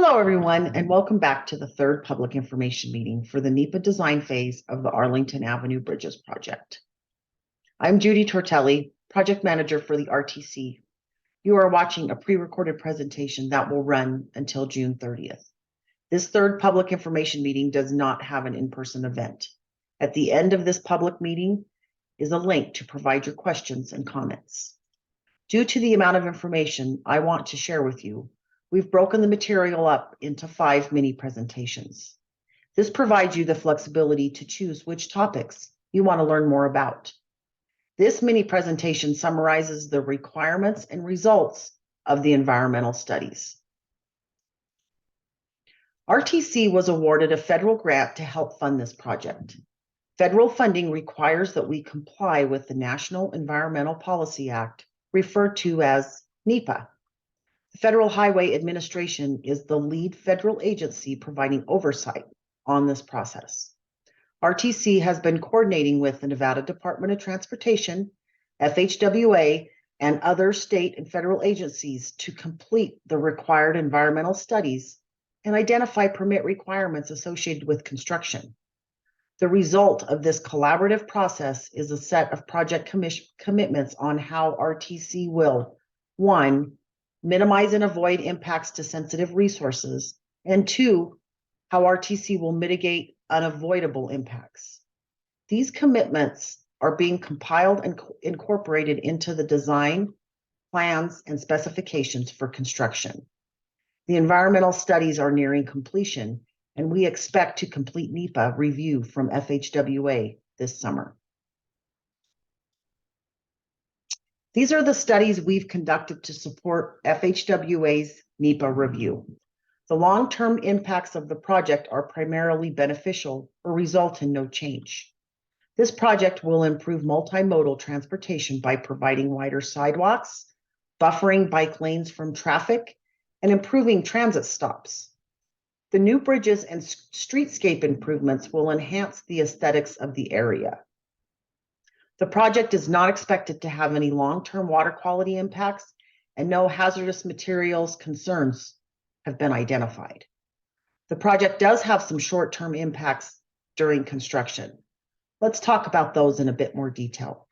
Hello, everyone, and welcome back to the third public information meeting for the NEPA design phase of the Arlington Avenue Bridges project. I'm Judy Tortelli, project manager for the RTC. You are watching a pre-recorded presentation that will run until June 30th. This third public information meeting does not have an in-person event. At the end of this public meeting is a link to provide your questions and comments. Due to the amount of information I want to share with you, we've broken the material up into 5 mini presentations. This provides you the flexibility to choose which topics you want to learn more about. This mini presentation summarizes the requirements and results of the environmental studies. RTC was awarded a federal grant to help fund this project. Federal funding requires that we comply with the National Environmental Policy Act, referred to as NEPA. The Federal Highway Administration is the lead federal agency providing oversight on this process. RTC has been coordinating with the Nevada Department of Transportation, FHWA, and other state and federal agencies to complete the required environmental studies and identify permit requirements associated with construction. The result of this collaborative process is a set of project commitments on how RTC will, 1, minimize and avoid impacts to sensitive resources, and 2, how RTC will mitigate unavoidable impacts. These commitments are being compiled and incorporated into the design, plans, and specifications for construction. The environmental studies are nearing completion, and we expect to complete NEPA review from FHWA this summer. These are the studies we've conducted to support FHWA's NEPA review. The long-term impacts of the project are primarily beneficial or result in no change. This project will improve multimodal transportation by providing wider sidewalks, buffering bike lanes from traffic, and improving transit stops. The new bridges and streetscape improvements will enhance the aesthetics of the area. The project is not expected to have any long-term water quality impacts, and no hazardous materials concerns have been identified. The project does have some short-term impacts during construction. Let's talk about those in a bit more detail.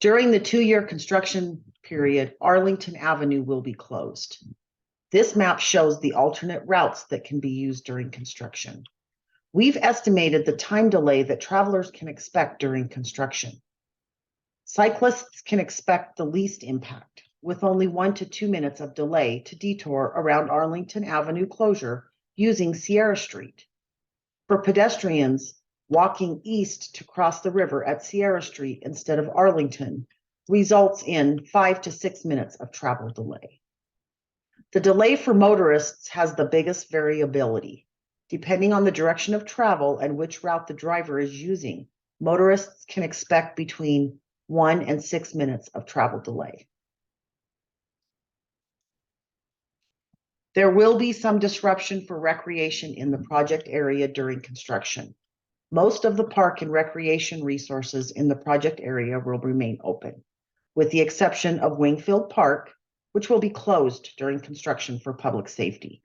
During the 2-year construction period, Arlington Avenue will be closed. This map shows the alternate routes that can be used during construction. We've estimated the time delay that travelers can expect during construction. Cyclists can expect the least impact, with only 1 to 2 minutes of delay to detour around Arlington Avenue closure using Sierra Street. For pedestrians, walking east to cross the river at Sierra Street instead of Arlington results in 5 to 6 minutes of travel delay. The delay for motorists has the biggest variability. Depending on the direction of travel and which route the driver is using, motorists can expect between 1 and 6 minutes of travel delay. There will be some disruption for recreation in the project area during construction. Most of the park and recreation resources in the project area will remain open, with the exception of Wingfield Park, which will be closed during construction for public safety.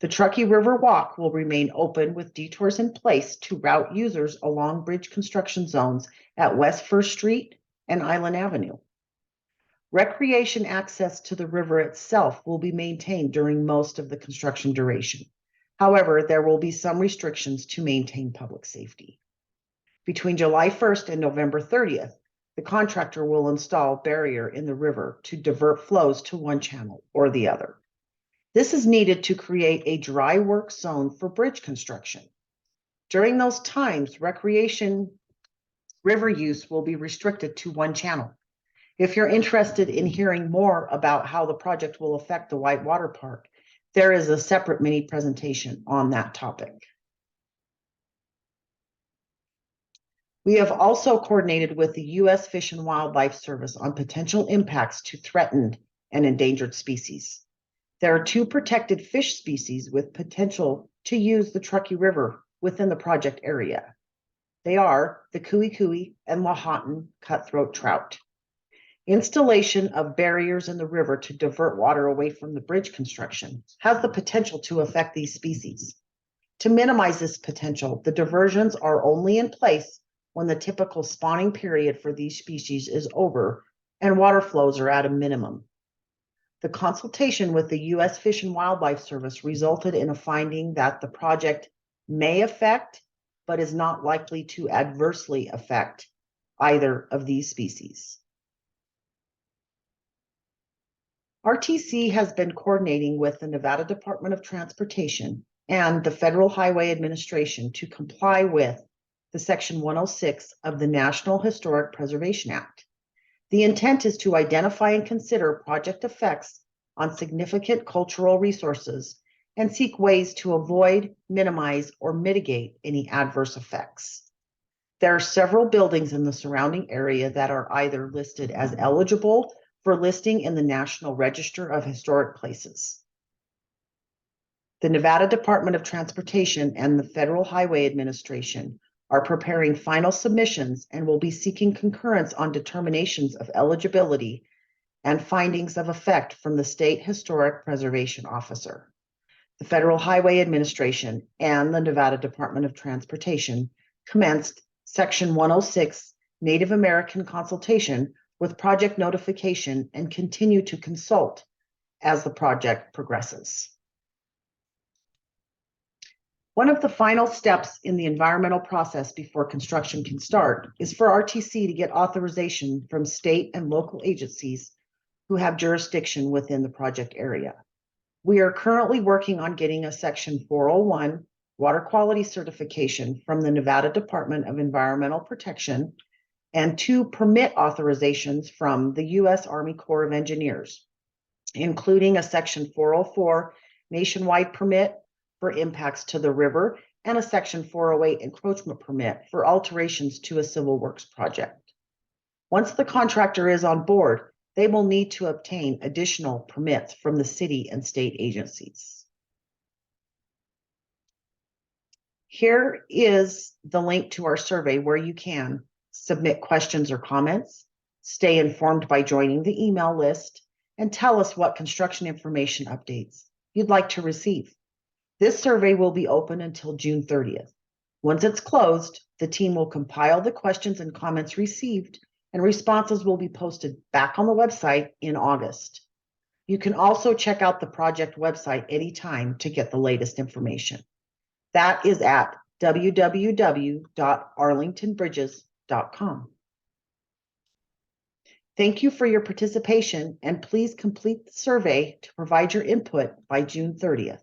The Truckee River Walk will remain open with detours in place to route users along bridge construction zones at West First Street and Island Avenue. Recreation access to the river itself will be maintained during most of the construction duration. However, there will be some restrictions to maintain public safety. Between July 1st and November 30th, the contractor will install a barrier in the river to divert flows to one channel or the other. This is needed to create a dry work zone for bridge construction. During those times, recreation river use will be restricted to one channel. If you're interested in hearing more about how the project will affect the Whitewater Park, there is a separate mini presentation on that topic. We have also coordinated with the U.S. Fish and Wildlife Service on potential impacts to threatened and endangered species. There are 2 protected fish species with potential to use the Truckee River within the project area. They are the Kui and Lahontan cutthroat trout. Installation of barriers in the river to divert water away from the bridge construction has the potential to affect these species. To minimize this potential, the diversions are only in place when the typical spawning period for these species is over and water flows are at a minimum. The consultation with the U.S. Fish and Wildlife Service resulted in a finding that the project may affect, but is not likely to adversely affect either of these species. RTC has been coordinating with the Nevada Department of Transportation and the Federal Highway Administration to comply with the Section 106 of the National Historic Preservation Act. The intent is to identify and consider project effects on significant cultural resources and seek ways to avoid, minimize, or mitigate any adverse effects. There are several buildings in the surrounding area that are either listed as eligible for listing in the National Register of Historic Places. The Nevada Department of Transportation and the Federal Highway Administration are preparing final submissions and will be seeking concurrence on determinations of eligibility and findings of effect from the State Historic Preservation Officer. The Federal Highway Administration and the Nevada Department of Transportation commenced Section 106 Native American consultation with project notification and continue to consult as the project progresses. One of the final steps in the environmental process before construction can start is for RTC to get authorization from state and local agencies who have jurisdiction within the project area. We are currently working on getting a Section 401 water quality certification from the Nevada Department of Environmental Protection and 2 permit authorizations from the U.S. Army Corps of Engineers, including a Section 404 nationwide permit for impacts to the river and a Section 408 encroachment permit for alterations to a civil works project. Once the contractor is on board, they will need to obtain additional permits from the city and state agencies. Here is the link to our survey where you can submit questions or comments, stay informed by joining the email list, and tell us what construction information updates you'd like to receive. This survey will be open until June 30th. Once it's closed, the team will compile the questions and comments received, and responses will be posted back on the website in August. You can also check out the project website anytime to get the latest information. That is at www.arlingtonbridges.com. Thank you for your participation, and please complete the survey to provide your input by June 30th.